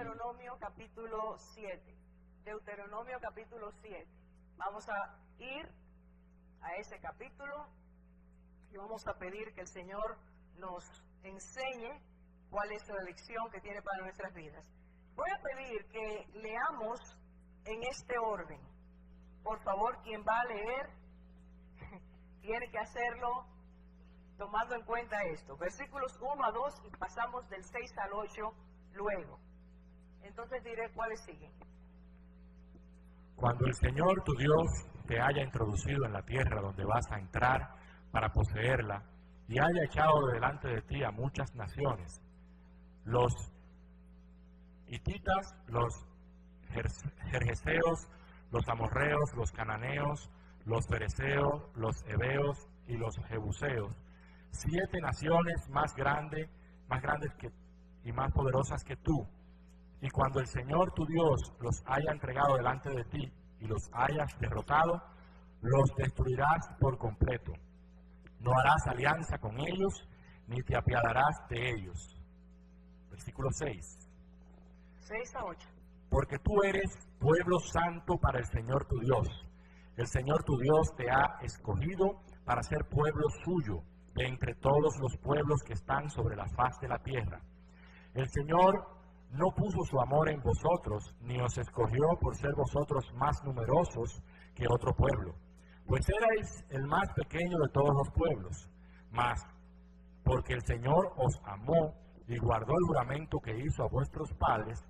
Deuteronomio capítulo 7. Deuteronomio capítulo 7. Vamos a ir a ese capítulo y vamos a pedir que el Señor nos enseñe cuál es la lección que tiene para nuestras vidas. Voy a pedir que leamos en este orden. Por favor, quien va a leer tiene que hacerlo tomando en cuenta esto. Versículos 1 a 2 y pasamos del 6 al 8 luego. Entonces diré cuáles siguen. Cuando el Señor tu Dios te haya introducido en la tierra donde vas a entrar para poseerla, y haya echado delante de ti a muchas naciones, los hititas, los gergeseos, los amorreos, los cananeos, los fereceos, los heveos y los jebuseos, 7 naciones más grandes y más poderosas que tú. Y cuando el Señor tu Dios los haya entregado delante de ti y los hayas derrotado, los destruirás por completo. No harás alianza con ellos, ni te apiadarás de ellos. Versículo 6. 6 a 8. Porque tú eres pueblo santo para el Señor tu Dios. El Señor tu Dios te ha escogido para ser pueblo suyo de entre todos los pueblos que están sobre la faz de la tierra. El Señor no puso su amor en vosotros, ni os escogió por ser vosotros más numerosos que otro pueblo, pues erais el más pequeño de todos los pueblos. Mas, porque el Señor os amó y guardó el juramento que hizo a vuestros padres,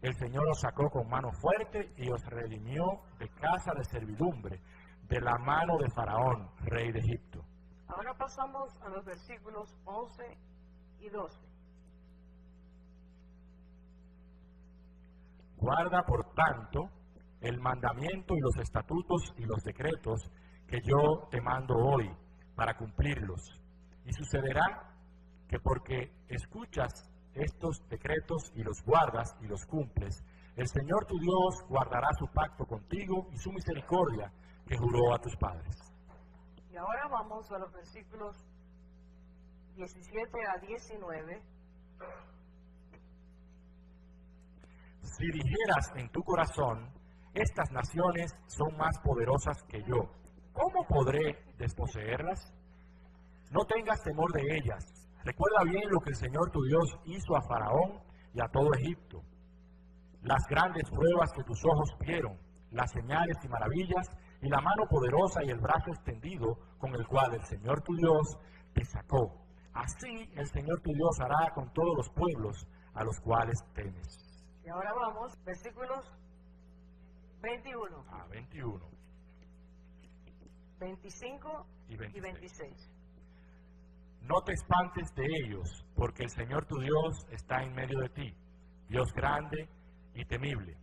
el Señor os sacó con mano fuerte y os redimió de casa de servidumbre, de la mano de Faraón, rey de Egipto. Ahora pasamos a los versículos 11 y 12. Guarda, por tanto, el mandamiento y los estatutos y los decretos que yo te mando hoy para cumplirlos. Y sucederá que porque escuchas estos decretos y los guardas y los cumples, el Señor tu Dios guardará su pacto contigo y su misericordia que juró a tus padres. Y ahora vamos a los versículos 17 a 19. Si dijeras en tu corazón, estas naciones son más poderosas que yo, ¿cómo podré desposeerlas? No tengas temor de ellas. Recuerda bien lo que el Señor tu Dios hizo a Faraón y a todo Egipto. Las grandes pruebas que tus ojos vieron, las señales y maravillas, y la mano poderosa y el brazo extendido con el cual el Señor tu Dios te sacó. Así el Señor tu Dios hará con todos los pueblos a los cuales temes. Y ahora vamos, versículos 21. 21. 25 y 26. No te espantes de ellos, porque el Señor tu Dios está en medio de ti, Dios grande y temible.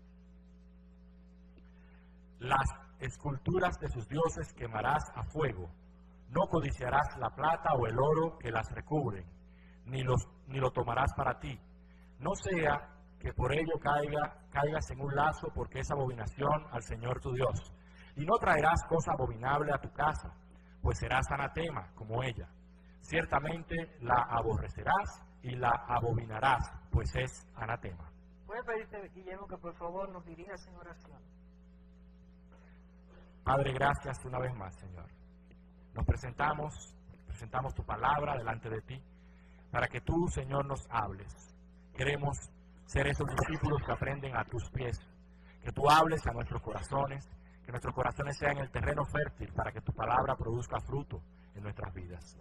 Las esculturas de sus dioses quemarás a fuego. No codiciarás la plata o el oro que las recubren, ni lo tomarás para ti. No sea que por ello caigas en un lazo, porque es abominación al Señor tu Dios. Y no traerás cosa abominable a tu casa, pues serás anatema como ella. Ciertamente la aborrecerás y la abominarás, pues es anatema. Voy a pedirte, Guillermo, que por favor nos dirijas en oración. Padre, gracias una vez más, Señor. Nos presentamos tu palabra delante de ti, para que tú, Señor, nos hables. Queremos ser esos discípulos que aprenden a tus pies, que tú hables a nuestros corazones, que nuestros corazones sean el terreno fértil para que tu palabra produzca fruto en nuestras vidas.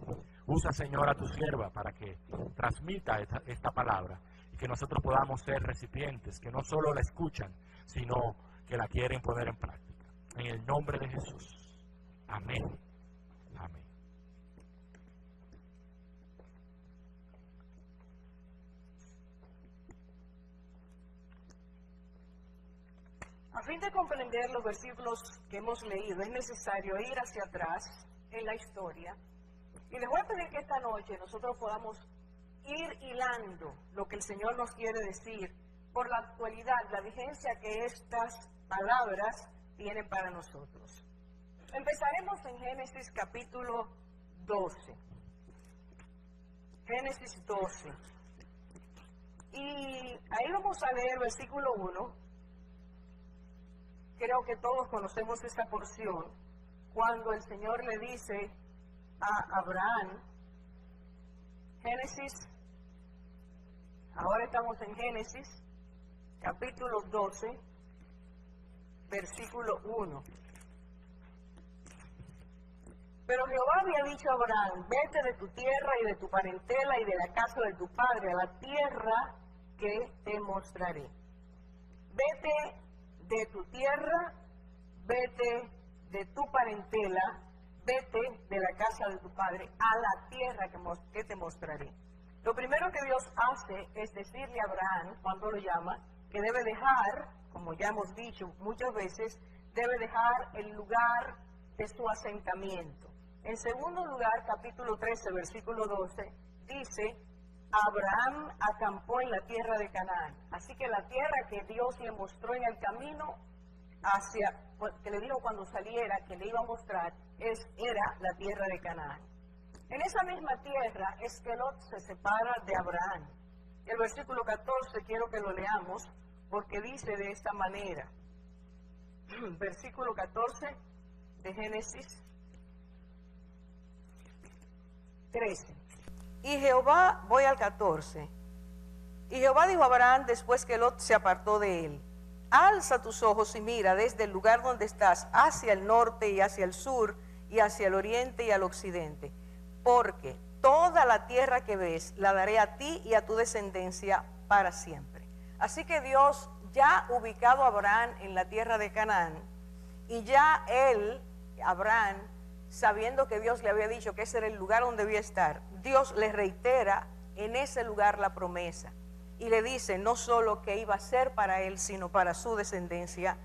Usa, Señor, a tu sierva para que transmita esta palabra y que nosotros podamos ser recipientes que no solo la escuchan, sino que la quieren poner en práctica. En el nombre de Jesús. Amén. Amén. A fin de comprender los versículos que hemos leído, es necesario ir hacia atrás en la historia. Y les voy a pedir que esta noche nosotros podamos ir hilando lo que el Señor nos quiere decir por la actualidad, la vigencia que estas palabras tienen para nosotros. Empezaremos en Génesis capítulo 12. Génesis 12. Y ahí vamos a leer versículo 1. Creo que todos conocemos esta porción, cuando el Señor le dice a Abraham, Génesis, ahora estamos en Génesis, capítulo 12, versículo 1. Pero Jehová había dicho a Abraham, vete de tu tierra y de tu parentela y de la casa de tu padre a la tierra que te mostraré. Vete de tu tierra, vete de tu parentela, vete de la casa de tu padre a la tierra que te mostraré. Lo primero que Dios hace es decirle a Abraham, cuando lo llama, que debe dejar, como ya hemos dicho muchas veces, debe dejar el lugar de su asentamiento. En segundo lugar, capítulo 13, versículo 12, dice, Abraham acampó en la tierra de Canaán. Así que la tierra que Dios le mostró en el camino, que le dijo cuando saliera, que le iba a mostrar, era la tierra de Canaán. En esa misma tierra es que Lot se separa de Abraham. El versículo 14 quiero que lo leamos, porque dice de esta manera. Versículo 14 de Génesis 13. Y Jehová, voy al 14. Y Jehová dijo a Abraham después que Lot se apartó de él, alza tus ojos y mira desde el lugar donde estás hacia el norte y hacia el sur y hacia el oriente y al occidente, porque toda la tierra que ves la daré a ti y a tu descendencia para siempre. Así que Dios ya ubicado a Abraham en la tierra de Canaán, y ya él, Abraham, sabiendo que Dios le había dicho que ese era el lugar donde debía estar, Dios le reitera en ese lugar la promesa y le dice no solo que iba a ser para él, sino para su descendencia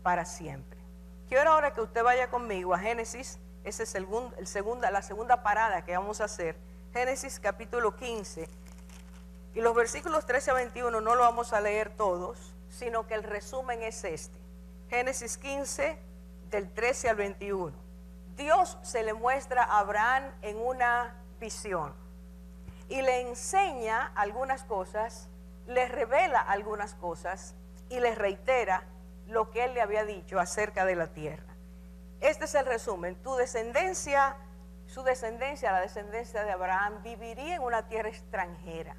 para siempre. Quiero ahora que usted vaya conmigo a Génesis, esa es la segunda parada que vamos a hacer, Génesis capítulo 15, y los versículos 13 a 21 no lo vamos a leer todos, sino que el resumen es este. Génesis 15, del 13 al 21. Dios se le muestra a Abraham en una visión y le enseña algunas cosas, le revela algunas cosas y le reitera lo que él le había dicho acerca de la tierra. Este es el resumen. Tu descendencia, su descendencia, la descendencia de Abraham, viviría en una tierra extranjera.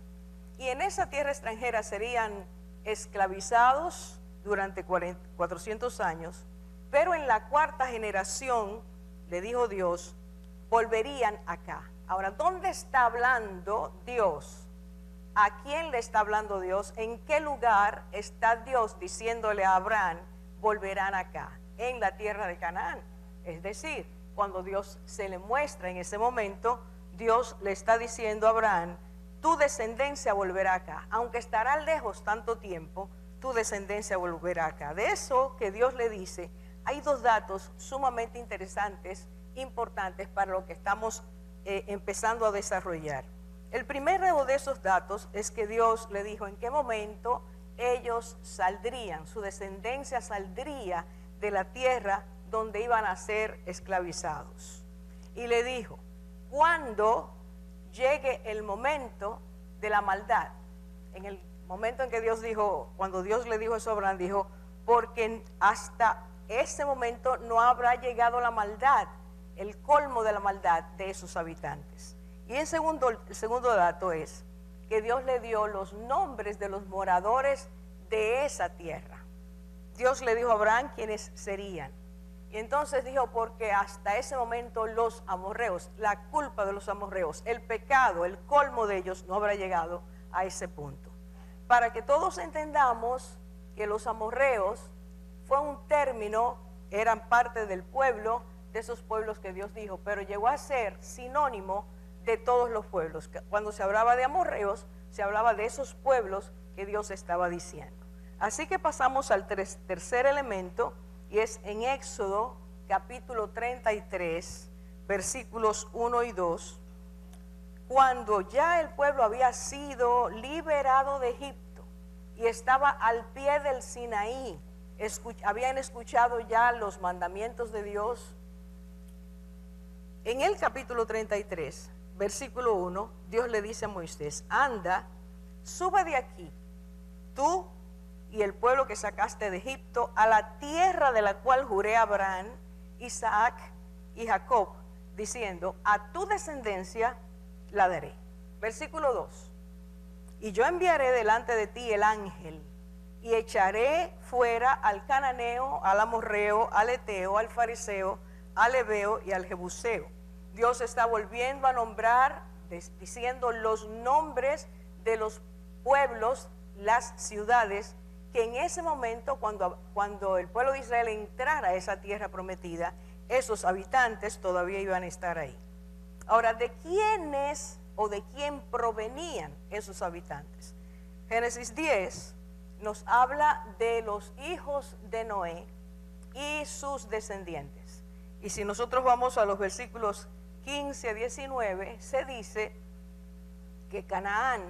Y en esa tierra extranjera serían esclavizados durante 400 años, pero en la cuarta generación, le dijo Dios, volverían acá. Ahora, ¿dónde está hablando Dios? ¿A quién le está hablando Dios? ¿En qué lugar está Dios diciéndole a Abraham, volverán acá? En la tierra de Canaán. Es decir, cuando Dios se le muestra en ese momento, Dios le está diciendo a Abraham, tu descendencia volverá acá. Aunque estará lejos tanto tiempo, tu descendencia volverá acá. De eso que Dios le dice, hay dos datos sumamente interesantes, importantes para lo que estamos empezando a desarrollar. El primero de esos datos es que Dios le dijo en qué momento ellos saldrían, su descendencia saldría de la tierra donde iban a ser esclavizados. Y le dijo, cuando llegue el momento de la maldad, en el momento en que Dios dijo, cuando Dios le dijo eso a Abraham, dijo, porque hasta ese momento no habrá llegado la maldad, el colmo de la maldad de esos habitantes. Y el segundo dato es que Dios le dio los nombres de los moradores de esa tierra. Dios le dijo a Abraham quiénes serían. Y entonces dijo, porque hasta ese momento los amorreos, la culpa de los amorreos, el pecado, el colmo de ellos no habrá llegado a ese punto. Para que todos entendamos que los amorreos fue un término, eran parte del pueblo, de esos pueblos que Dios dijo, pero llegó a ser sinónimo de todos los pueblos. Cuando se hablaba de amorreos, se hablaba de esos pueblos que Dios estaba diciendo. Así que pasamos al tercer elemento, y es en Éxodo capítulo 33, versículos 1 y 2, cuando ya el pueblo había sido liberado de Egipto y estaba al pie del Sinaí, habían escuchado ya los mandamientos de Dios. En el capítulo 33, versículo 1, Dios le dice a Moisés, anda, sube de aquí tú y el pueblo que sacaste de Egipto, a la tierra de la cual juré a Abraham, Isaac y Jacob, diciendo, a tu descendencia la daré. Versículo 2. Y yo enviaré delante de ti el ángel, y echaré fuera al cananeo, al amorreo, al eteo, al fariseo, al heveo y al jebuseo. Dios está volviendo a nombrar, diciendo los nombres de los pueblos, las ciudades, que en ese momento, cuando el pueblo de Israel entrara a esa tierra prometida, esos habitantes todavía iban a estar ahí. Ahora, ¿de quiénes o de quién provenían esos habitantes? Génesis 10 nos habla de los hijos de Noé y sus descendientes. Y si nosotros vamos a los versículos 15 a 19, se dice que Canaán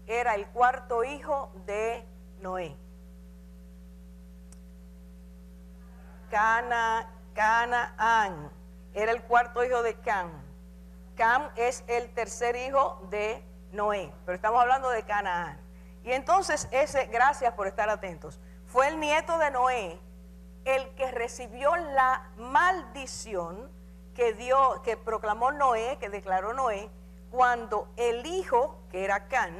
era el cuarto hijo de Noé. Canaán era el cuarto hijo de Cam. Cam es el tercer hijo de Noé, pero estamos hablando de Canaán. Y entonces gracias por estar atentos, fue el nieto de Noé el que recibió la maldición que proclamó Noé, que declaró Noé, cuando el hijo, que era Can,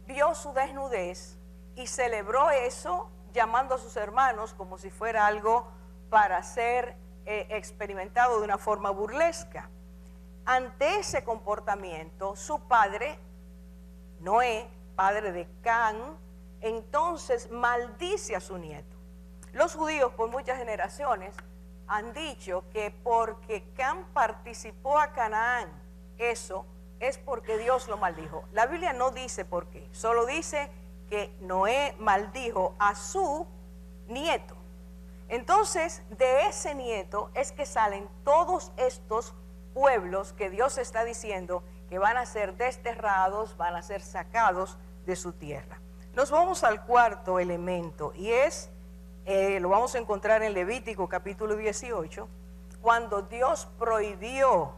vio su desnudez y celebró eso llamando a sus hermanos como si fuera algo para ser experimentado de una forma burlesca. Ante ese comportamiento, su padre, Noé, padre de Can, entonces maldice a su nieto. Los judíos por muchas generaciones han dicho que porque Can participó a Canaán, eso es porque Dios lo maldijo. La Biblia no dice por qué, solo dice que Noé maldijo a su nieto. Entonces, de ese nieto es que salen todos estos pueblos que Dios está diciendo que van a ser desterrados, van a ser sacados de su tierra. Nos vamos al cuarto elemento y lo vamos a encontrar en Levítico capítulo 18, cuando Dios prohibió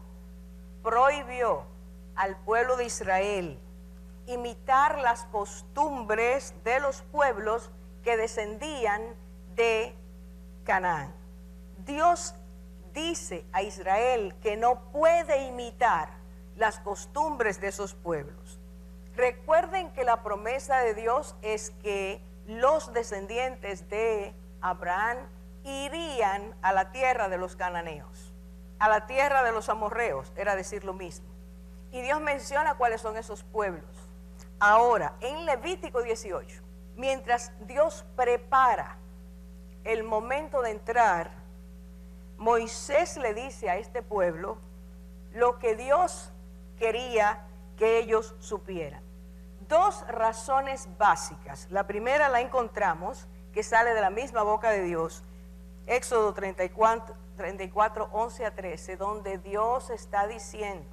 al pueblo de Israel imitar las costumbres de los pueblos que descendían de Canaán. Dios dice a Israel que no puede imitar las costumbres de esos pueblos. Recuerden que la promesa de Dios es que los descendientes de Abraham irían a la tierra de los cananeos, a la tierra de los amorreos, era decir lo mismo. Y Dios menciona cuáles son esos pueblos. Ahora, en Levítico 18, mientras Dios prepara el momento de entrar, Moisés le dice a este pueblo lo que Dios quería que ellos supieran. Dos razones básicas. La primera la encontramos, que sale de la misma boca de Dios, Éxodo 34, 11 a 13, donde Dios está diciendo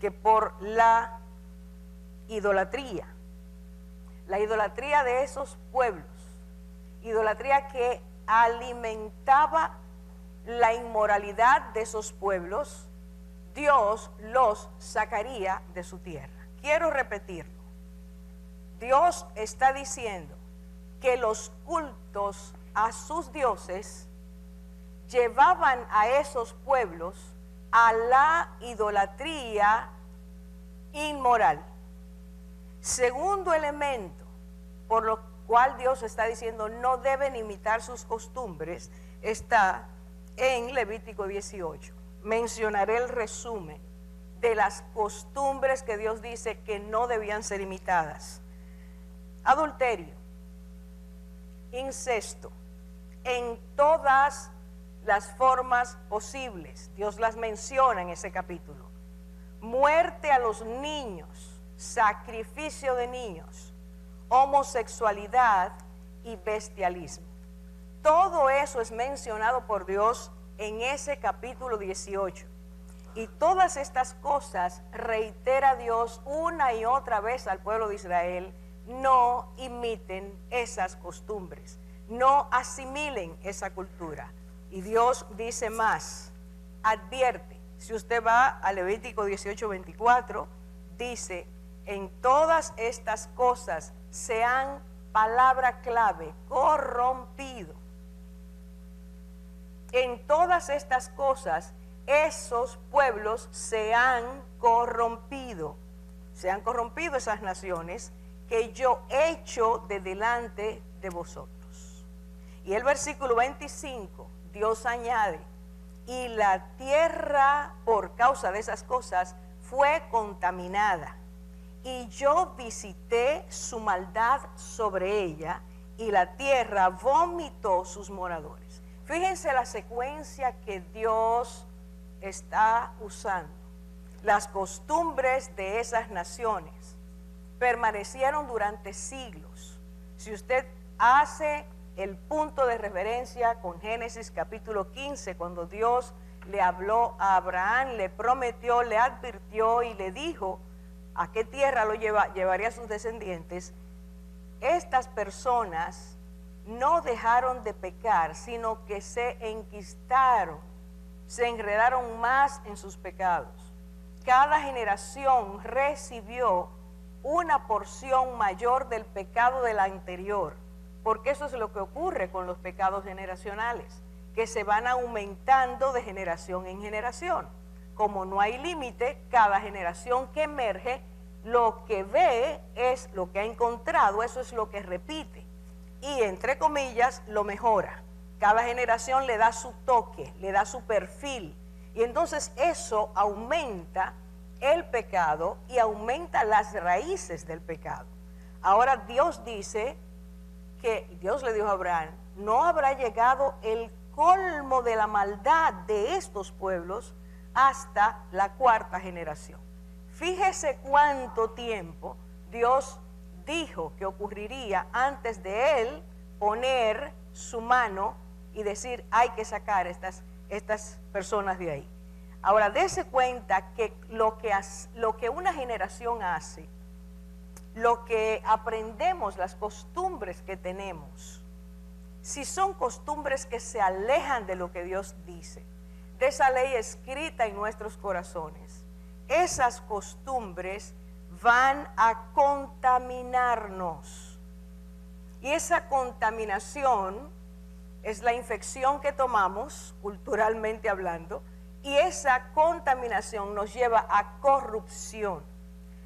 que por la idolatría de esos pueblos, idolatría que alimentaba la inmoralidad de esos pueblos, Dios los sacaría de su tierra. Quiero repetirlo. Dios está diciendo que los cultos a sus dioses llevaban a esos pueblos a la idolatría inmoral. Segundo elemento por lo cual Dios está diciendo no deben imitar sus costumbres, está en Levítico 18. Mencionaré el resumen de las costumbres que Dios dice que no debían ser imitadas. Adulterio, incesto, en todas las formas posibles, Dios las menciona en ese capítulo. Muerte a los niños, sacrificio de niños, homosexualidad y bestialismo. Todo eso es mencionado por Dios en ese capítulo 18. Y todas estas cosas reitera Dios una y otra vez al pueblo de Israel: no imiten esas costumbres, no asimilen esa cultura. Y Dios dice más, advierte. Si usted va a Levítico 18:24, dice: en todas estas cosas se han palabra clave, corrompido. En todas estas cosas, esos pueblos se han corrompido esas naciones que yo echo de delante de vosotros. Y el versículo 25, Dios añade, y la tierra por causa de esas cosas fue contaminada, y yo visité su maldad sobre ella, y la tierra vomitó sus moradores. Fíjense la secuencia que Dios está usando. Las costumbres de esas naciones permanecieron durante siglos. Si usted hace el punto de referencia con Génesis capítulo 15, cuando Dios le habló a Abraham, le prometió, le advirtió y le dijo a qué tierra lo llevaría a sus descendientes, estas personas no dejaron de pecar, sino que se enquistaron, se enredaron más en sus pecados. Cada generación recibió una porción mayor del pecado de la anterior, porque eso es lo que ocurre con los pecados generacionales, que se van aumentando de generación en generación. Como no hay límite, cada generación que emerge, lo que ve es lo que ha encontrado, eso es lo que repite. Y entre comillas, lo mejora. Cada generación le da su toque, le da su perfil. Y entonces eso aumenta el pecado y aumenta las raíces del pecado. Ahora Dios dice que, Dios le dijo a Abraham, no habrá llegado el colmo de la maldad de estos pueblos hasta la cuarta generación. Fíjese cuánto tiempo Dios dijo que ocurriría antes de él poner su mano y decir, hay que sacar estas personas de ahí. Ahora, dése cuenta que lo que una generación hace, lo que aprendemos, las costumbres que tenemos, si son costumbres que se alejan de lo que Dios dice, de esa ley escrita en nuestros corazones, esas costumbres van a contaminarnos. Y esa contaminación es la infección que tomamos, culturalmente hablando, y esa contaminación nos lleva a corrupción.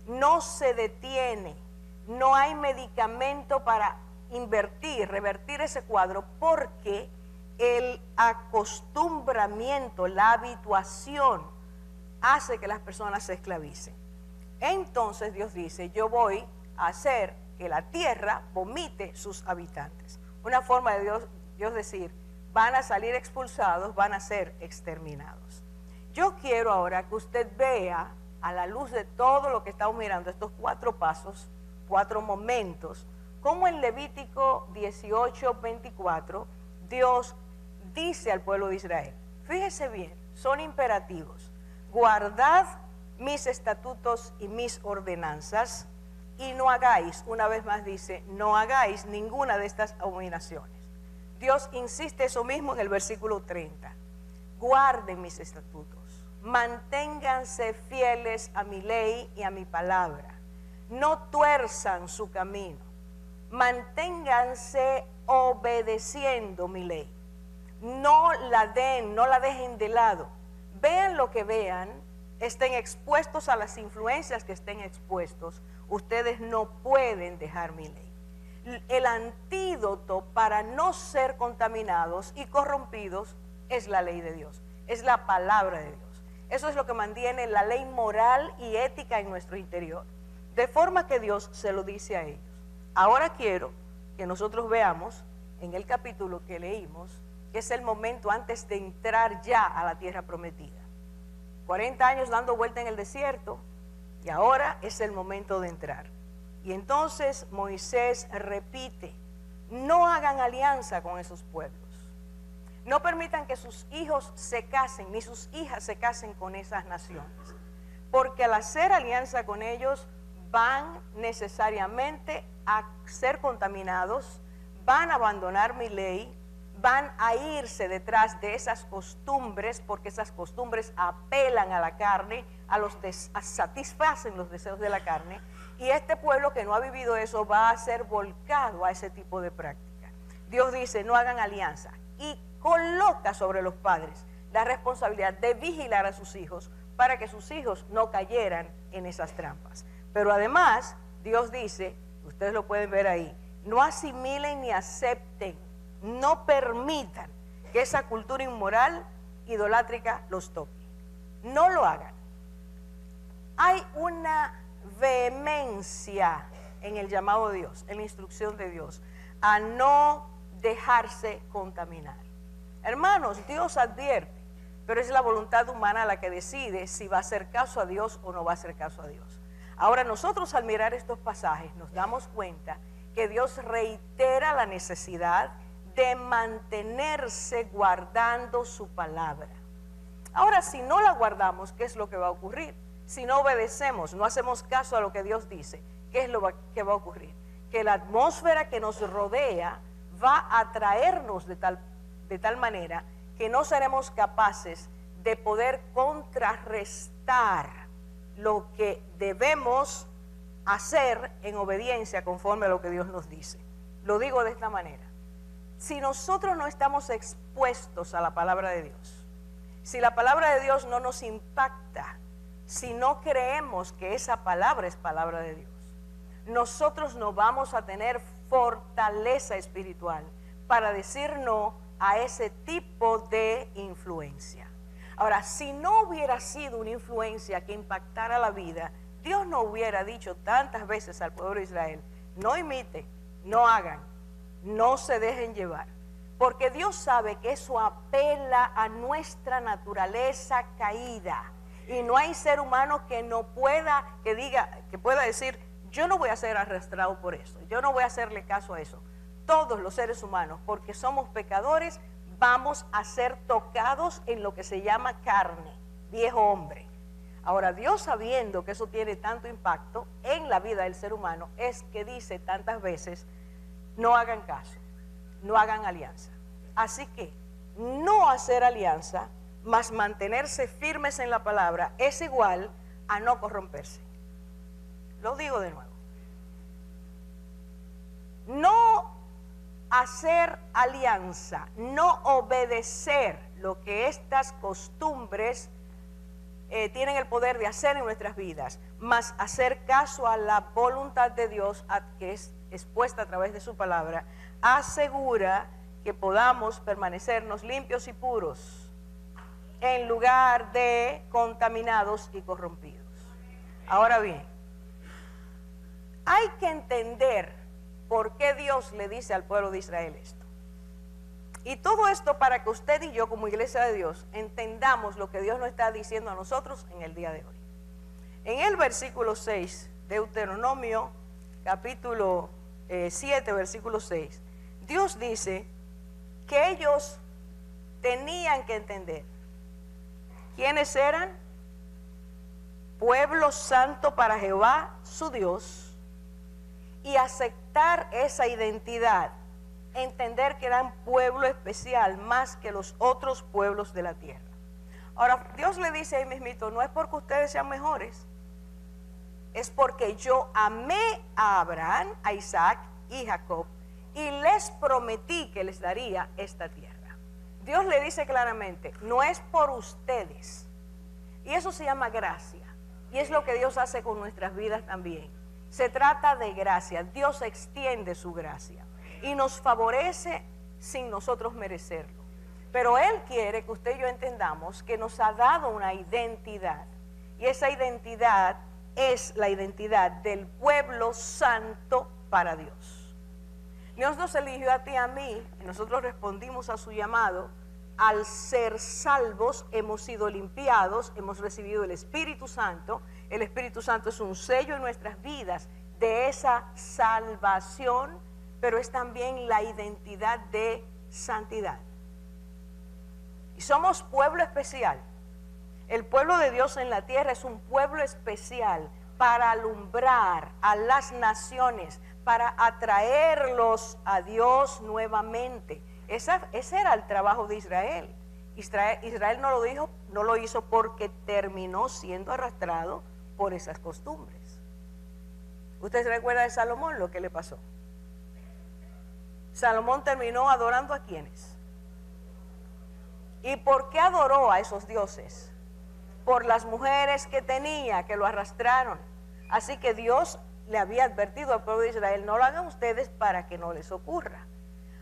No se detiene, no hay medicamento para revertir ese cuadro, porque el acostumbramiento, la habituación, hace que las personas se esclavicen. Entonces Dios dice, yo voy a hacer que la tierra vomite sus habitantes. Una forma de Dios decir, van a salir expulsados, van a ser exterminados. Yo quiero ahora que usted vea, a la luz de todo lo que estamos mirando, estos 4 pasos, 4 momentos, como en Levítico 18:24, Dios dice al pueblo de Israel, fíjese bien, son imperativos, guardad mis estatutos y mis ordenanzas, y no hagáis, una vez más dice, no hagáis ninguna de estas abominaciones. Dios insiste eso mismo en el versículo 30. Guarden mis estatutos, manténganse fieles a mi ley y a mi palabra, no tuerzan su camino, manténganse obedeciendo mi ley, no la dejen de lado, vean lo que vean, estén expuestos a las influencias que estén expuestos, ustedes no pueden dejar mi ley. El antídoto para no ser contaminados y corrompidos es la ley de Dios, es la palabra de Dios. Eso es lo que mantiene la ley moral y ética en nuestro interior, de forma que Dios se lo dice a ellos. Ahora quiero que nosotros veamos en el capítulo que leímos, que es el momento antes de entrar ya a la tierra prometida. 40 años dando vuelta en el desierto, y ahora es el momento de entrar. Y entonces Moisés repite, no hagan alianza con esos pueblos. No permitan que sus hijos se casen, ni sus hijas se casen con esas naciones. Porque al hacer alianza con ellos, van necesariamente a ser contaminados, van a abandonar mi ley van a irse detrás de esas costumbres, porque esas costumbres apelan a la carne, satisfacen los deseos de la carne, y este pueblo que no ha vivido eso va a ser volcado a ese tipo de práctica. Dios dice, no hagan alianza, y coloca sobre los padres la responsabilidad de vigilar a sus hijos para que sus hijos no cayeran en esas trampas. Pero además, Dios dice, ustedes lo pueden ver ahí, no asimilen ni acepten, no permitan que esa cultura inmoral, idolátrica, los toque. No lo hagan. Hay una vehemencia en el llamado de Dios, en la instrucción de Dios, a no dejarse contaminar. Hermanos, Dios advierte, pero es la voluntad humana la que decide si va a hacer caso a Dios o no va a hacer caso a Dios. Ahora nosotros al mirar estos pasajes nos damos cuenta que Dios reitera la necesidad de mantenerse guardando su palabra. Ahora, si no la guardamos, ¿qué es lo que va a ocurrir? Si no obedecemos, no hacemos caso a lo que Dios dice, ¿qué es lo que va a ocurrir? Que la atmósfera que nos rodea va a atraernos de tal manera que no seremos capaces de poder contrarrestar lo que debemos hacer en obediencia conforme a lo que Dios nos dice. Lo digo de esta manera. Si nosotros no estamos expuestos a la palabra de Dios, si la palabra de Dios no nos impacta, si no creemos que esa palabra es palabra de Dios, nosotros no vamos a tener fortaleza espiritual para decir no a ese tipo de influencia. Ahora, si no hubiera sido una influencia que impactara la vida, Dios no hubiera dicho tantas veces al pueblo de Israel, no imiten, no hagan, no se dejen llevar, porque Dios sabe que eso apela a nuestra naturaleza caída, y no hay ser humano que no pueda, que pueda decir, yo no voy a ser arrastrado por eso, yo no voy a hacerle caso a eso. Todos los seres humanos, porque somos pecadores, vamos a ser tocados en lo que se llama carne, viejo hombre. Ahora, Dios, sabiendo que eso tiene tanto impacto en la vida del ser humano, es que dice tantas veces, no hagan caso, no hagan alianza. Así que no hacer alianza, más mantenerse firmes en la palabra, es igual a no corromperse. Lo digo de nuevo. No hacer alianza, no obedecer lo que estas costumbres tienen el poder de hacer en nuestras vidas, más hacer caso a la voluntad de Dios que es expuesta a través de su palabra, asegura que podamos permanecernos limpios y puros en lugar de contaminados y corrompidos. Ahora bien, hay que entender por qué Dios le dice al pueblo de Israel esto. Y todo esto para que usted y yo como iglesia de Dios entendamos lo que Dios nos está diciendo a nosotros en el día de hoy. En el versículo 6, Deuteronomio capítulo 7, versículo 6, Dios dice que ellos tenían que entender quiénes eran: pueblo santo para Jehová su Dios, y aceptar esa identidad, entender que eran pueblo especial más que los otros pueblos de la tierra. Ahora, Dios le dice ahí mismito, no es porque ustedes sean mejores, es porque yo amé a Abraham, a Isaac y Jacob, y les prometí que les daría esta tierra. Dios le dice claramente, no es por ustedes, y eso se llama gracia, y es lo que Dios hace con nuestras vidas también. Se trata de gracia, Dios extiende su gracia y nos favorece sin nosotros merecerlo. Pero Él quiere que usted y yo entendamos que nos ha dado una identidad, y esa identidad es la identidad del pueblo santo para Dios. Dios nos eligió a ti y a mí, y nosotros respondimos a su llamado. Al ser salvos hemos sido limpiados, hemos recibido el Espíritu Santo. El Espíritu Santo es un sello en nuestras vidas de esa salvación, pero es también la identidad de santidad. Y somos pueblo especial. El pueblo de Dios en la tierra es un pueblo especial para alumbrar a las naciones, para atraerlos a Dios nuevamente. Ese era el trabajo de Israel. Israel no lo hizo porque terminó siendo arrastrado por esas costumbres. ¿Usted se recuerda de Salomón lo que le pasó? Salomón terminó adorando ¿a quiénes? ¿Y por qué adoró a esos dioses? Por las mujeres que tenía, que lo arrastraron. Así que Dios le había advertido al pueblo de Israel: no lo hagan ustedes para que no les ocurra.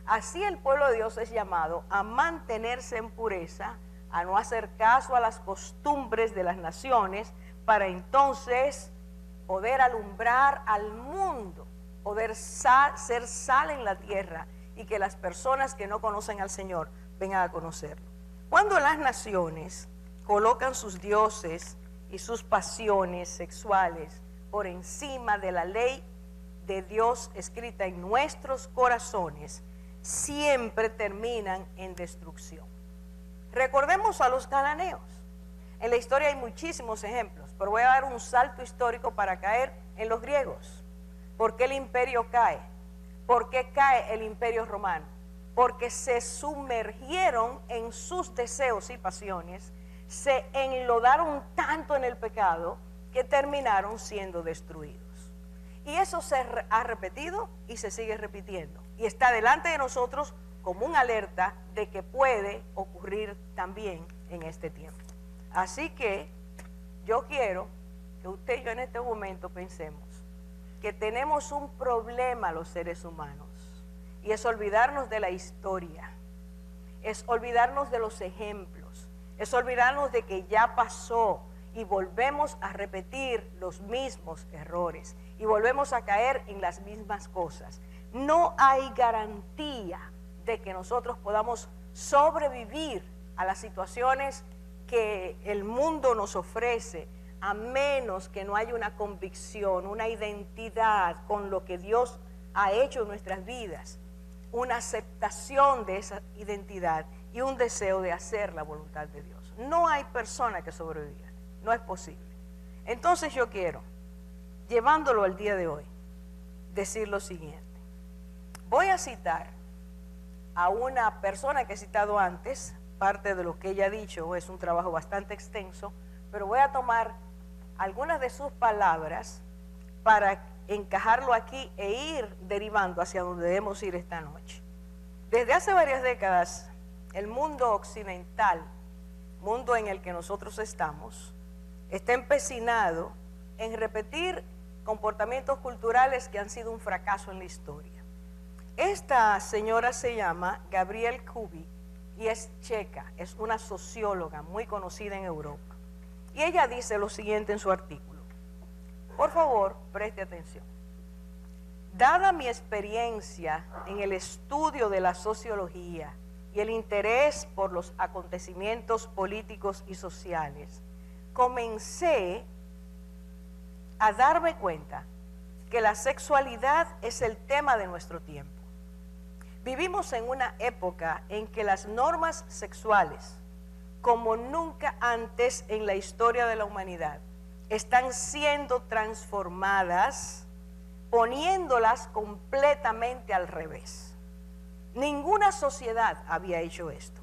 Así el pueblo de Dios es llamado a mantenerse en pureza, a no hacer caso a las costumbres de las naciones, para entonces poder alumbrar al mundo, poder ser sal en la tierra, y que las personas que no conocen al Señor vengan a conocerlo. Cuando las naciones colocan sus dioses y sus pasiones sexuales por encima de la ley de Dios escrita en nuestros corazones, siempre terminan en destrucción. Recordemos a los cananeos. En la historia hay muchísimos ejemplos, pero voy a dar un salto histórico para caer en los griegos. ¿Por qué el imperio cae? ¿Por qué cae el imperio romano? Porque se sumergieron en sus deseos y pasiones, se enlodaron tanto en el pecado que terminaron siendo destruidos. Y eso se ha repetido y se sigue repitiendo. Y está delante de nosotros como una alerta de que puede ocurrir también en este tiempo. Así que yo quiero que usted y yo en este momento pensemos que tenemos un problema los seres humanos, y es olvidarnos de la historia, es olvidarnos de los ejemplos, es olvidarnos de que ya pasó y volvemos a repetir los mismos errores y volvemos a caer en las mismas cosas. No hay garantía de que nosotros podamos sobrevivir a las situaciones que el mundo nos ofrece, a menos que no haya una convicción, una identidad con lo que Dios ha hecho en nuestras vidas, una aceptación de esa identidad y un deseo de hacer la voluntad de Dios. No hay persona que sobreviva, no es posible. Entonces yo quiero, llevándolo al día de hoy, decir lo siguiente. Voy a citar a una persona que he citado antes. Parte de lo que ella ha dicho es un trabajo bastante extenso, pero voy a tomar algunas de sus palabras para encajarlo aquí e ir derivando hacia donde debemos ir esta noche. Desde hace varias décadas, el mundo occidental, mundo en el que nosotros estamos, está empecinado en repetir comportamientos culturales que han sido un fracaso en la historia. Esta señora se llama Gabrielle Kubi y es checa, es una socióloga muy conocida en Europa. Y ella dice lo siguiente en su artículo. Por favor, preste atención. Dada mi experiencia en el estudio de la sociología y el interés por los acontecimientos políticos y sociales, comencé a darme cuenta que la sexualidad es el tema de nuestro tiempo. Vivimos en una época en que las normas sexuales, como nunca antes en la historia de la humanidad, están siendo transformadas, poniéndolas completamente al revés. Ninguna sociedad había hecho esto.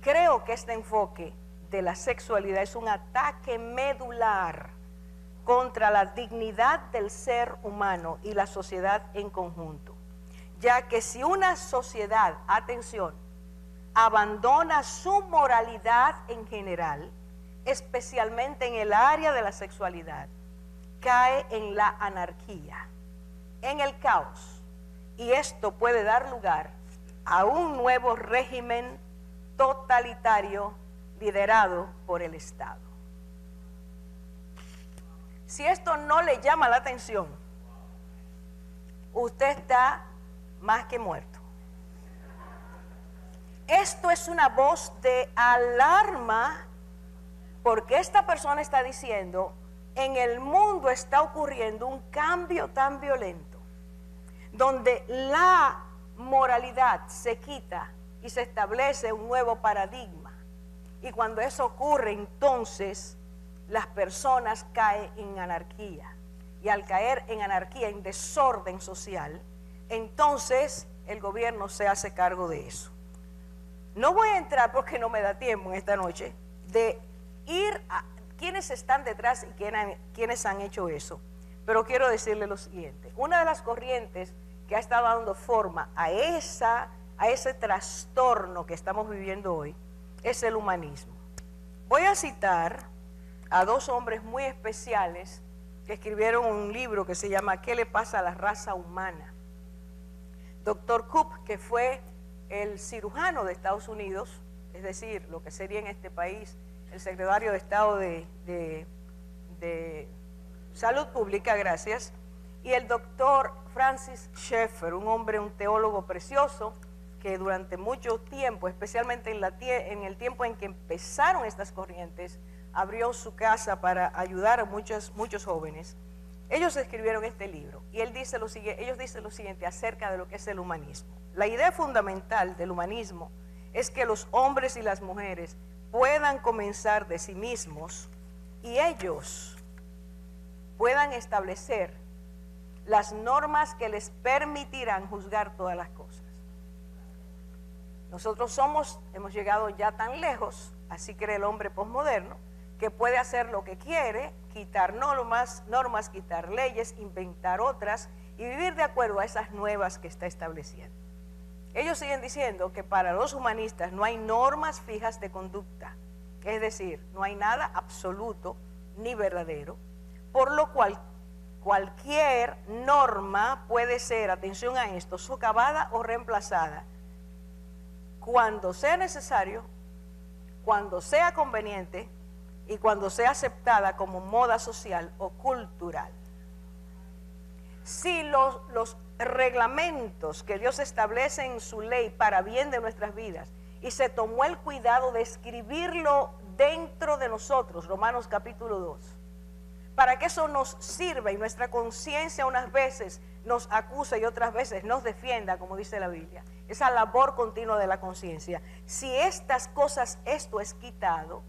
Creo que este enfoque de la sexualidad es un ataque medular contra la dignidad del ser humano y la sociedad en conjunto, ya que si una sociedad, atención, abandona su moralidad en general, especialmente en el área de la sexualidad, cae en la anarquía, en el caos, y esto puede dar lugar a un nuevo régimen totalitario liderado por el Estado. Si esto no le llama la atención, usted está más que muerto. Esto es una voz de alarma, porque esta persona está diciendo, en el mundo está ocurriendo un cambio tan violento, donde la moralidad se quita y se establece un nuevo paradigma. Y cuando eso ocurre, entonces las personas caen en anarquía. Y al caer en anarquía, en desorden social, entonces el gobierno se hace cargo de eso. No voy a entrar, porque no me da tiempo en esta noche, de ir a quiénes están detrás y quiénes han hecho eso. Pero quiero decirle lo siguiente. Una de las corrientes que ha estado dando forma a ese trastorno que estamos viviendo hoy es el humanismo. Voy a citar a dos hombres muy especiales que escribieron un libro que se llama ¿Qué le pasa a la raza humana? Dr. Cook, que fue el cirujano de Estados Unidos, es decir, lo que sería en este país el secretario de Estado de Salud Pública, gracias, y el doctor Francis Schaeffer, un hombre, un teólogo precioso, que durante mucho tiempo, especialmente en el tiempo en que empezaron estas corrientes, abrió su casa para ayudar a muchos jóvenes. Ellos escribieron este libro y ellos dicen lo siguiente acerca de lo que es el humanismo. La idea fundamental del humanismo es que los hombres y las mujeres puedan comenzar de sí mismos y ellos puedan establecer las normas que les permitirán juzgar todas las cosas. Nosotros hemos llegado ya tan lejos, así cree el hombre posmoderno, que puede hacer lo que quiere, quitar normas, quitar leyes, inventar otras y vivir de acuerdo a esas nuevas que está estableciendo. Ellos siguen diciendo que para los humanistas no hay normas fijas de conducta, es decir, no hay nada absoluto ni verdadero, por lo cual cualquier norma puede ser, atención a esto, socavada o reemplazada cuando sea necesario, cuando sea conveniente y cuando sea aceptada como moda social o cultural. Si los reglamentos que Dios establece en su ley para bien de nuestras vidas y se tomó el cuidado de escribirlo dentro de nosotros, Romanos capítulo 2, para que eso nos sirva y nuestra conciencia unas veces nos acusa y otras veces nos defienda, como dice la Biblia, esa labor continua de la conciencia. Si estas cosas, esto es quitado,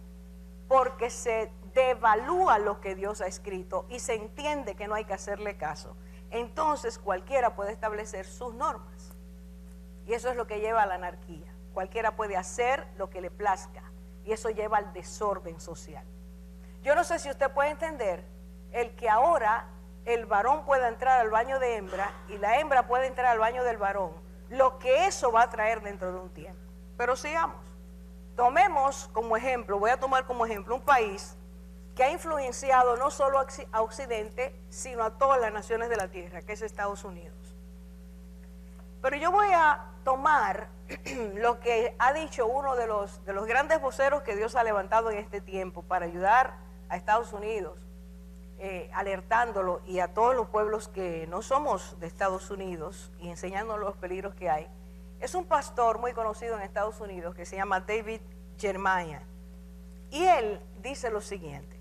porque se devalúa lo que Dios ha escrito y se entiende que no hay que hacerle caso, entonces cualquiera puede establecer sus normas. Y eso es lo que lleva a la anarquía. Cualquiera puede hacer lo que le plazca y eso lleva al desorden social. Yo no sé si usted puede entender el que ahora el varón pueda entrar al baño de hembra y la hembra puede entrar al baño del varón, lo que eso va a traer dentro de un tiempo. Pero sigamos. Tomemos como ejemplo, voy a tomar como ejemplo un país que ha influenciado no solo a Occidente, sino a todas las naciones de la tierra, que es Estados Unidos. Pero yo voy a tomar lo que ha dicho uno de los grandes voceros que Dios ha levantado en este tiempo para ayudar a Estados Unidos, alertándolo y a todos los pueblos que no somos de Estados Unidos y enseñándonos los peligros que hay. Es un pastor muy conocido en Estados Unidos que se llama David Jeremiah. Y él dice lo siguiente.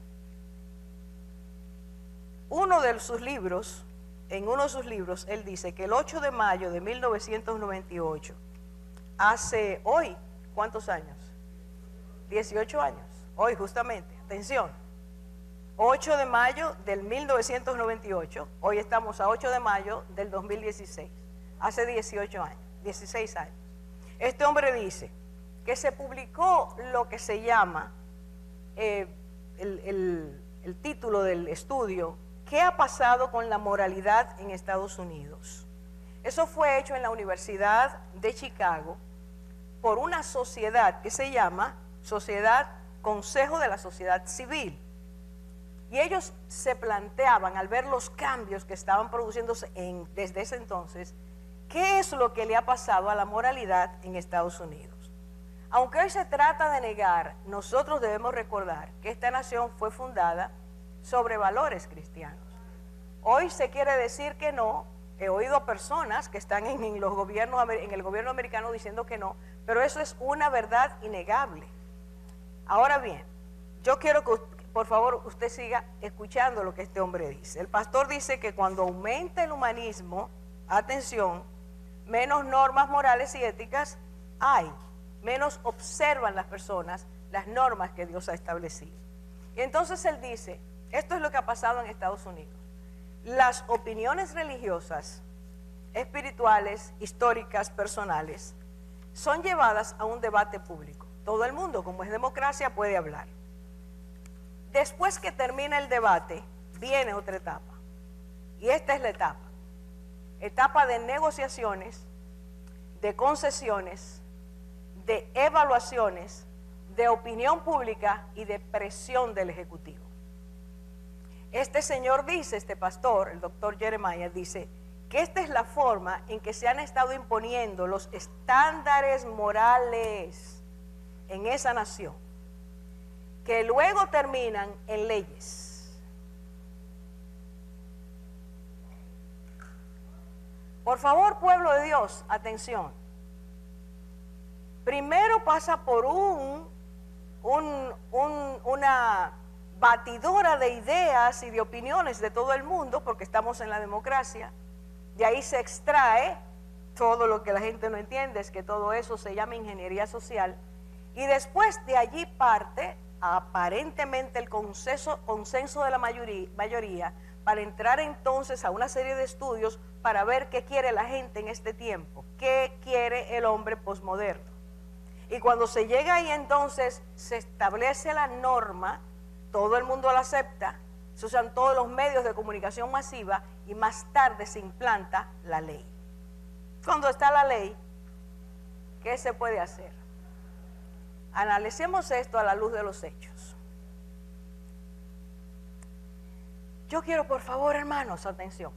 En uno de sus libros, él dice que el 8 de mayo de 1998, hace hoy, ¿cuántos años? 18 años. Hoy justamente, atención. 8 de mayo del 1998, hoy estamos a 8 de mayo del 2016, hace 18 años. 16 años. Este hombre dice que se publicó lo que se llama el título del estudio, ¿qué ha pasado con la moralidad en Estados Unidos? Eso fue hecho en la Universidad de Chicago por una sociedad que se llama Consejo de la Sociedad Civil. Y ellos se planteaban, al ver los cambios que estaban produciéndose desde ese entonces, ¿qué es lo que le ha pasado a la moralidad en Estados Unidos? Aunque hoy se trata de negar, nosotros debemos recordar que esta nación fue fundada sobre valores cristianos. Hoy se quiere decir que no. He oído a personas que están en el gobierno americano diciendo que no, pero eso es una verdad innegable. Ahora bien, yo quiero que por favor usted siga escuchando lo que este hombre dice. El pastor dice que cuando aumenta el humanismo, atención, menos normas morales y éticas hay, menos observan las personas las normas que Dios ha establecido. Y entonces él dice, esto es lo que ha pasado en Estados Unidos. Las opiniones religiosas espirituales, históricas, personales, son llevadas a un debate público. Todo el mundo, como es democracia, puede hablar. Después que termina el debate, viene otra etapa. Y esta es la etapa de negociaciones, de concesiones, de evaluaciones, de opinión pública y de presión del Ejecutivo. Este señor dice, este pastor, el doctor Jeremiah, dice que esta es la forma en que se han estado imponiendo los estándares morales en esa nación, que luego terminan en leyes. Por favor, pueblo de Dios, atención. Primero pasa por una batidora de ideas y de opiniones de todo el mundo, porque estamos en la democracia. De ahí se extrae todo lo que la gente no entiende, es que todo eso se llama ingeniería social. Y después de allí parte aparentemente el consenso de la mayoría para entrar entonces a una serie de estudios para ver qué quiere la gente en este tiempo, qué quiere el hombre posmoderno. Y cuando se llega ahí entonces se establece la norma, todo el mundo la acepta, se usan todos los medios de comunicación masiva y más tarde se implanta la ley. Cuando está la ley, ¿qué se puede hacer? Analicemos esto a la luz de los hechos. Yo quiero, por favor, hermanos, atención.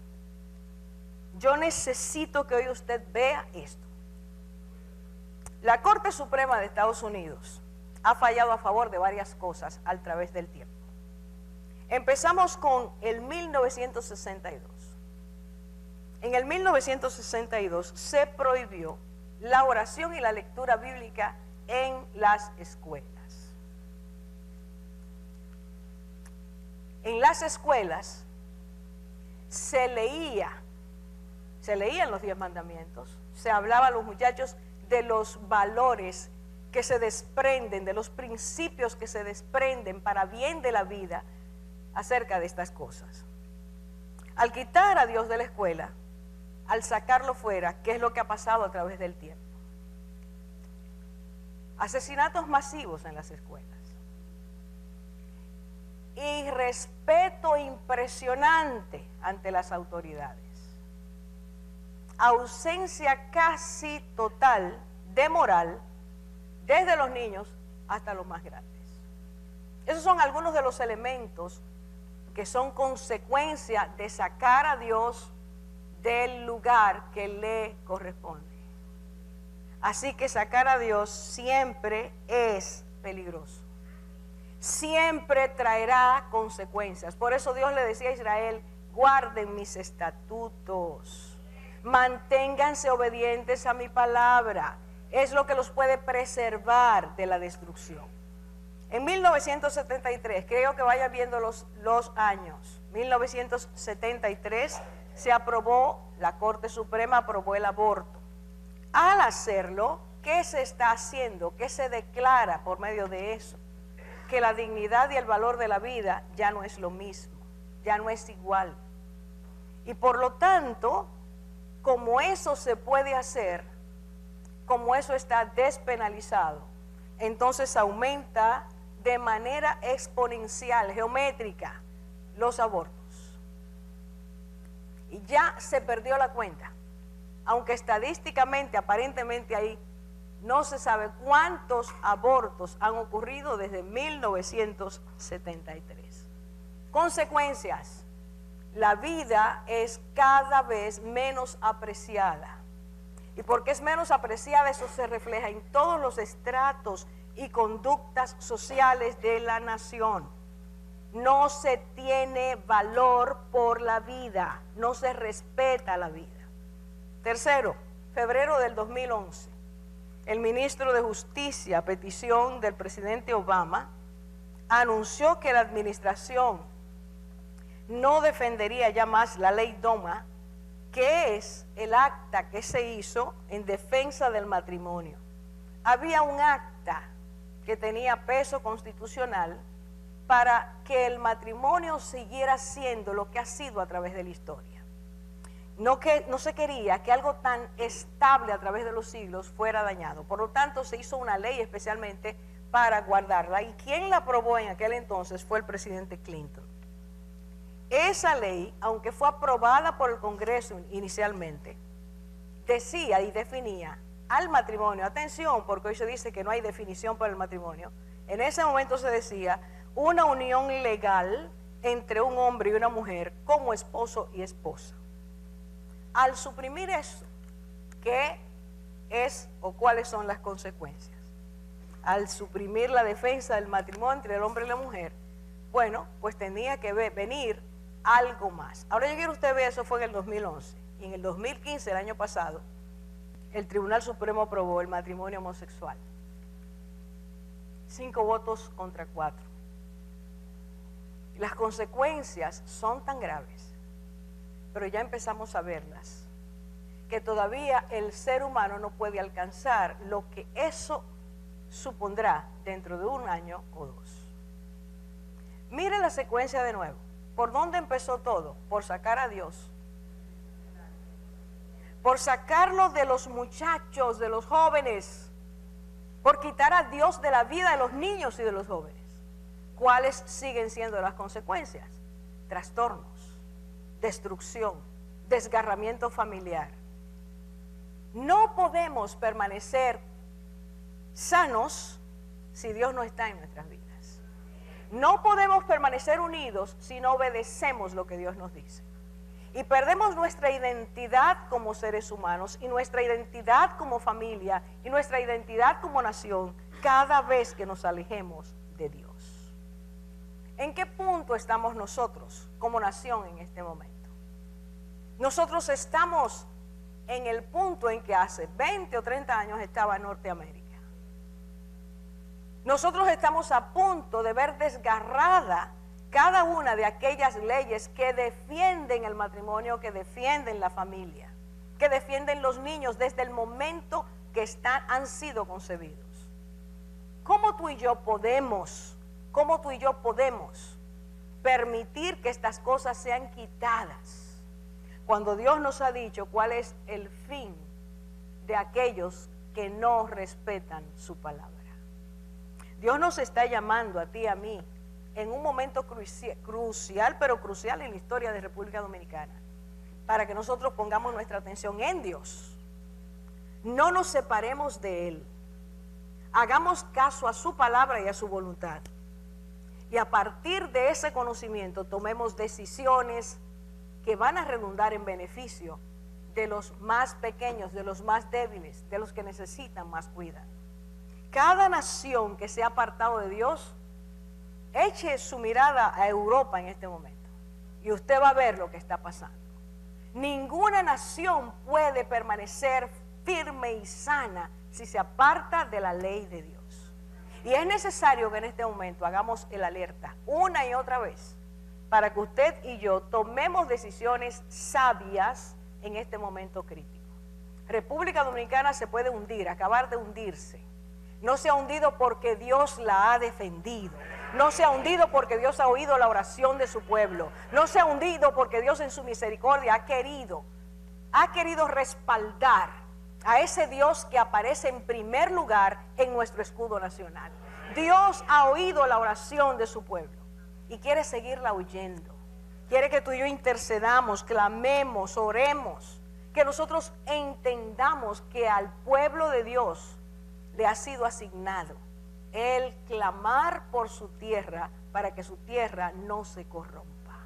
Yo necesito que hoy usted vea esto. La Corte Suprema de Estados Unidos ha fallado a favor de varias cosas a través del tiempo. Empezamos con el 1962. En el 1962 se prohibió la oración y la lectura bíblica en las escuelas. En las escuelas se leían los 10 mandamientos, se hablaba a los muchachos de los valores que se desprenden, de los principios que se desprenden para bien de la vida acerca de estas cosas. Al quitar a Dios de la escuela, al sacarlo fuera, ¿qué es lo que ha pasado a través del tiempo? Asesinatos masivos en las escuelas. Irrespeto impresionante ante las autoridades. Ausencia casi total de moral desde los niños hasta los más grandes. Esos son algunos de los elementos que son consecuencia de sacar a Dios del lugar que le corresponde. Así que sacar a Dios siempre es peligroso. Siempre traerá consecuencias. Por eso Dios le decía a Israel, guarden mis estatutos, manténganse obedientes a mi palabra. Es lo que los puede preservar de la destrucción. En 1973, creo que vayan viendo los años, 1973 se aprobó, la Corte Suprema aprobó el aborto. Al hacerlo, ¿qué se está haciendo? ¿Qué se declara por medio de eso? Que la dignidad y el valor de la vida ya no es lo mismo, ya no es igual. Y por lo tanto, como eso se puede hacer, como eso está despenalizado, entonces aumenta de manera exponencial, geométrica, los abortos. Y ya se perdió la cuenta. Aunque estadísticamente, aparentemente ahí, no se sabe cuántos abortos han ocurrido desde 1973. Consecuencias. La vida es cada vez menos apreciada. Y porque es menos apreciada, eso se refleja en todos los estratos y conductas sociales de la nación. No se tiene valor por la vida, no se respeta la vida. Tercero, febrero del 2011, el ministro de Justicia, a petición del presidente Obama, anunció que la administración no defendería ya más la ley DOMA, que es el acta que se hizo en defensa del matrimonio. Había un acta que tenía peso constitucional para que el matrimonio siguiera siendo lo que ha sido a través de la historia. no se quería que algo tan estable a través de los siglos fuera dañado. Por lo tanto, se hizo una ley especialmente para guardarla. ¿Y quien la aprobó en aquel entonces? Fue el presidente Clinton. Esa ley, aunque fue aprobada por el Congreso inicialmente, decía y definía al matrimonio, atención, porque hoy se dice que no hay definición para el matrimonio. En ese momento se decía una unión legal entre un hombre y una mujer como esposo y esposa. Al suprimir eso, ¿qué es o cuáles son las consecuencias? Al suprimir la defensa del matrimonio entre el hombre y la mujer, bueno, pues tenía que venir algo más. Ahora yo quiero que usted vea, eso fue en el 2011. Y en el 2015, el año pasado, el Tribunal Supremo aprobó el matrimonio homosexual. 5 votos contra 4. Las consecuencias son tan graves, pero ya empezamos a verlas, que todavía el ser humano no puede alcanzar lo que eso supondrá dentro de 1 año o 2. Mire la secuencia de nuevo. ¿Por dónde empezó todo? Por sacar a Dios. Por sacarlo de los muchachos, de los jóvenes. Por quitar a Dios de la vida de los niños y de los jóvenes. ¿Cuáles siguen siendo las consecuencias? Trastornos, destrucción, desgarramiento familiar. No podemos permanecer sanos si Dios no está en nuestras vidas. No podemos permanecer unidos si no obedecemos lo que Dios nos dice. Y perdemos nuestra identidad como seres humanos y nuestra identidad como familia y nuestra identidad como nación cada vez que nos alejemos de Dios. ¿En qué punto estamos nosotros como nación en este momento? Nosotros estamos en el punto en que hace 20 o 30 años estaba Norteamérica. Nosotros estamos a punto de ver desgarrada cada una de aquellas leyes que defienden el matrimonio, que defienden la familia, que defienden los niños desde el momento que han sido concebidos. ¿Cómo tú y yo podemos permitir que estas cosas sean quitadas cuando Dios nos ha dicho cuál es el fin de aquellos que no respetan su palabra? Dios nos está llamando a ti y a mí en un momento crucial, pero crucial en la historia de República Dominicana, para que nosotros pongamos nuestra atención en Dios. No nos separemos de Él. Hagamos caso a su palabra y a su voluntad. Y a partir de ese conocimiento tomemos decisiones que van a redundar en beneficio de los más pequeños, de los más débiles, de los que necesitan más cuidado. Cada nación que se ha apartado de Dios, eche su mirada a Europa en este momento y usted va a ver lo que está pasando. Ninguna nación puede permanecer firme y sana si se aparta de la ley de Dios. Y es necesario que en este momento hagamos el alerta una y otra vez para que usted y yo tomemos decisiones sabias en este momento crítico. República Dominicana se puede hundir, acabar de hundirse. No se ha hundido porque Dios la ha defendido. No se ha hundido porque Dios ha oído la oración de su pueblo. No se ha hundido porque Dios en su misericordia ha querido respaldar a ese Dios que aparece en primer lugar en nuestro escudo nacional. Dios ha oído la oración de su pueblo y quiere seguirla oyendo. Quiere que tú y yo intercedamos, clamemos, oremos, que nosotros entendamos que al pueblo de Dios le ha sido asignado el clamar por su tierra para que su tierra no se corrompa.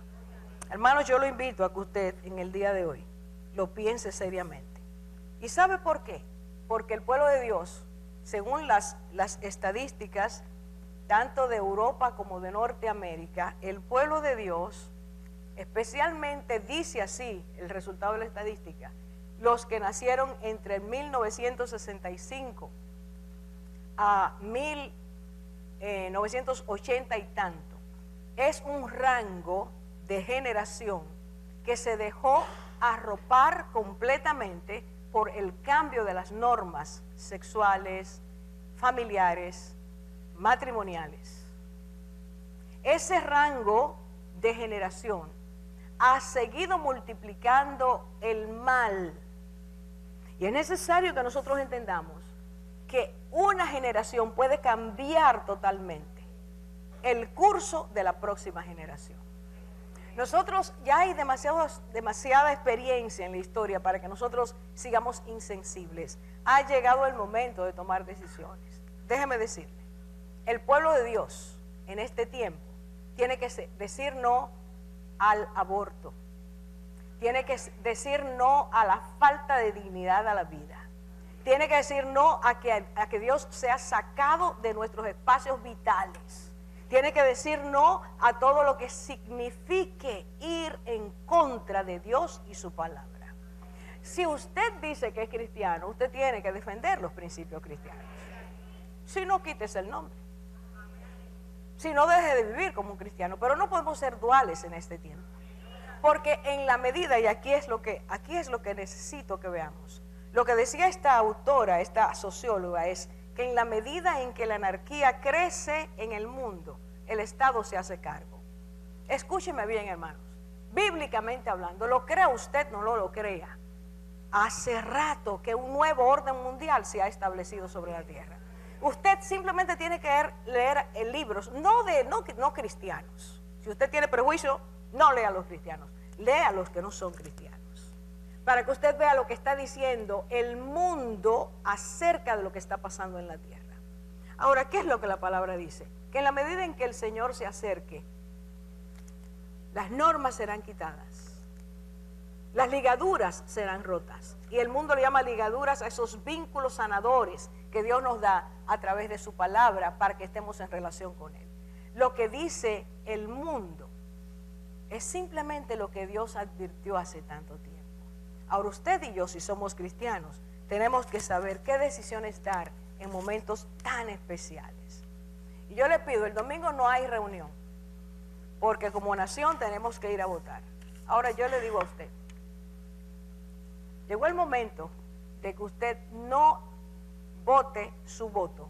Hermanos, yo lo invito a que usted en el día de hoy lo piense seriamente. ¿Y sabe por qué? Porque el pueblo de Dios, según las estadísticas tanto de Europa como de Norteamérica, el pueblo de Dios, especialmente dice así el resultado de la estadística, los que nacieron entre 1965 a 1980 y tanto, es un rango de generación que se dejó arropar completamente por el cambio de las normas sexuales, familiares, matrimoniales. Ese rango de generación ha seguido multiplicando el mal. Y es necesario que nosotros entendamos que una generación puede cambiar totalmente el curso de la próxima generación. Nosotros ya hay demasiada experiencia en la historia para que nosotros sigamos insensibles. Ha llegado el momento de tomar decisiones. Déjeme decirle, el pueblo de Dios en este tiempo tiene que decir no al aborto. Tiene que decir no a la falta de dignidad a la vida. Tiene que decir no a que Dios sea sacado de nuestros espacios vitales. Tiene que decir no a todo lo que signifique ir en contra de Dios y su palabra. Si usted dice que es cristiano, usted tiene que defender los principios cristianos. Si no, quítese el nombre. Si no, deje de vivir como un cristiano. Pero no podemos ser duales en este tiempo. Porque en la medida, y aquí es lo que necesito que veamos, lo que decía esta autora, esta socióloga, es que en la medida en que la anarquía crece en el mundo, el Estado se hace cargo. Escúcheme bien, hermanos, bíblicamente hablando, lo crea usted, no lo crea, hace rato que un nuevo orden mundial se ha establecido sobre la tierra. Usted simplemente tiene que leer libros, no cristianos. Si usted tiene prejuicio, no lea a los cristianos, lea a los que no son cristianos, para que usted vea lo que está diciendo el mundo acerca de lo que está pasando en la tierra. Ahora, ¿qué es lo que la palabra dice? Que en la medida en que el Señor se acerque, las normas serán quitadas, las ligaduras serán rotas, y el mundo le llama ligaduras a esos vínculos sanadores que Dios nos da a través de su palabra para que estemos en relación con Él. Lo que dice el mundo es simplemente lo que Dios advirtió hace tanto tiempo. Ahora usted y yo, si somos cristianos, tenemos que saber qué decisiones dar en momentos tan especiales. Y yo le pido, el domingo no hay reunión, porque como nación tenemos que ir a votar. Ahora yo le digo a usted, llegó el momento de que usted no vote su voto,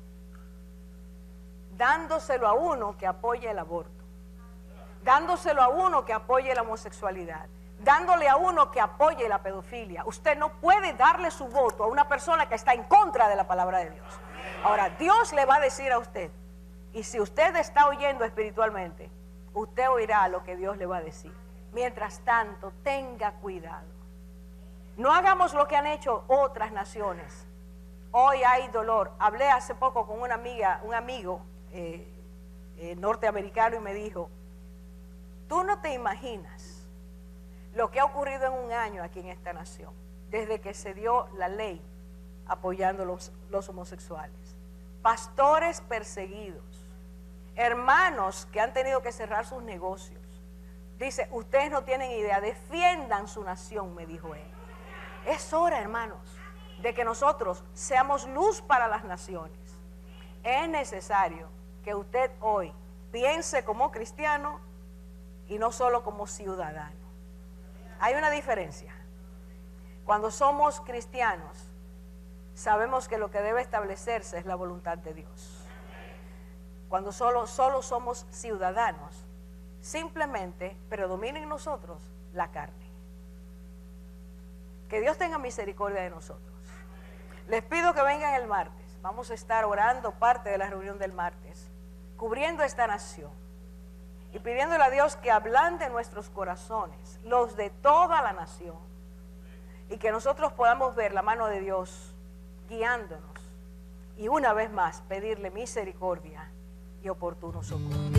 dándoselo a uno que apoye el aborto, dándoselo a uno que apoye la homosexualidad, dándole a uno que apoye la pedofilia. Usted no puede darle su voto a una persona que está en contra de la palabra de Dios. Ahora, Dios le va a decir a usted, y si usted está oyendo espiritualmente, usted oirá lo que Dios le va a decir. Mientras tanto, tenga cuidado. No hagamos lo que han hecho otras naciones. Hoy hay dolor. Hablé hace poco con una amiga, un amigo norteamericano, y me dijo, tú no te imaginas lo que ha ocurrido en un año aquí en esta nación, desde que se dio la ley apoyando los homosexuales. Pastores perseguidos, hermanos que han tenido que cerrar sus negocios. Dice, ustedes no tienen idea, defiendan su nación, me dijo él. Es hora, hermanos, de que nosotros seamos luz para las naciones. Es necesario que usted hoy piense como cristiano y no solo como ciudadano. Hay una diferencia. Cuando somos cristianos, sabemos que lo que debe establecerse es la voluntad de Dios. Cuando solo somos ciudadanos, simplemente predomina en nosotros la carne. Que Dios tenga misericordia de nosotros. Les pido que vengan el martes. Vamos a estar orando parte de la reunión del martes, cubriendo esta nación y pidiéndole a Dios que ablande nuestros corazones, los de toda la nación, y que nosotros podamos ver la mano de Dios guiándonos y una vez más pedirle misericordia y oportuno socorro.